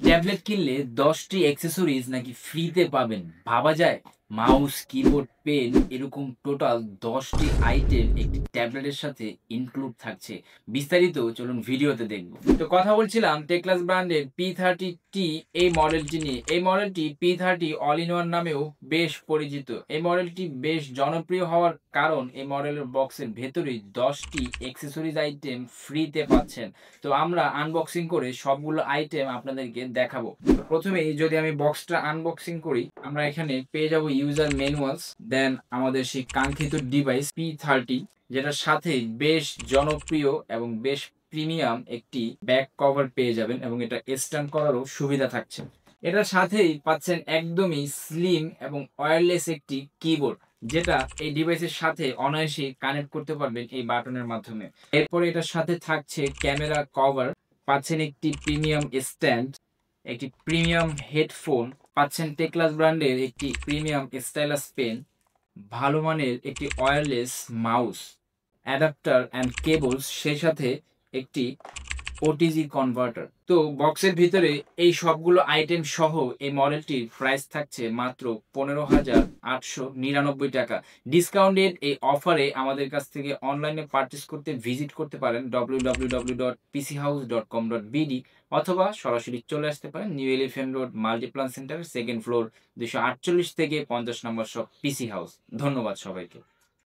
Tablet কিনলে ১০টি accessories নাকি ফ্রিতে পাবেন, ভাবা যায়? মাউস, কিবোর্ড, পেন এরকম টোটাল ১০টি আইটেম একটি ট্যাবলেটের সাথে ইনক্লুড থাকছে। বিস্তারিত চলুন ভিডিওতে দেখব। তো কথা বলছিলাম টেকলাস ব্র্যান্ডের P30T এই মডেলটি নিয়ে। এই মডেলটি P30 অল ইন ওয়ান নামেও বেশ পরিচিত। এই মডেলটি বেশ জনপ্রিয় হওয়ার কারণ এই মডেলের বক্সের ভেতরেই ১০টি অ্যাক্সেসরিজ আইটেম ফ্রিতে পাচ্ছেন। তো আমরা আনবক্সিং করে সবগুলো আইটেম আপনাদেরকে দেখাবো। তো প্রথমেই যদি আমি বক্সটা আনবক্সিং করি, আমরা এখানে পেয়ে যাব ইউজার ম্যানুয়ালস, দেন আমাদের সেই কাঙ্ক্ষিত ডিভাইস P30, যেটার সাথে বেশ জনপ্রিয় এবং বেশ প্রিমিয়াম একটি ব্যাক কভার পেয়ে যাবেন এবং এটা স্ট্যান্ড করারও সুবিধা থাকছে। এটার সাথেই পাচ্ছেন একদমই স্লিম এবং ওয়্যারলেস একটি কিবোর্ড, যেটা এই ডিভাইসের সাথে অনায়াসেই কানেক্ট করতে পারবেন এই বাটনের মাধ্যমে। এরপরে এটার সাথে থাকছে ক্যামেরা কভার, পাচ্ছেন একটি প্রিমিয়াম স্ট্যান্ড, একটি প্রিমিয়াম হেডফোন, পাচ্ছেন টেকলাস ব্র্যান্ডের একটি প্রিমিয়াম স্টাইলাস পেন, ভালো মানের একটি wireless mouse, adapter and cables, সেই সাথে একটি ওটিজি কনভার্টার। তো বক্সের ভিতরে এই সবগুলো আইটেম সহ এই মডেলটির প্রাইস থাকছে মাত্র ১৫,৮৯৯ টাকা। ডিসকাউন্টেড এই অফারে আমাদের কাছ থেকে অনলাইনে পারচেস করতে ভিজিট করতে পারেন www.pchouse.com.bd, অথবা সরাসরি চলে আসতে পারেন নিউ এলিফ্যান্ট রোড মাল্টিপ্লান সেন্টারের সেকেন্ড ফ্লোর ২৪৮ থেকে ৫০ নম্বর শপ পিসি হাউস। ধন্যবাদ সবাইকে।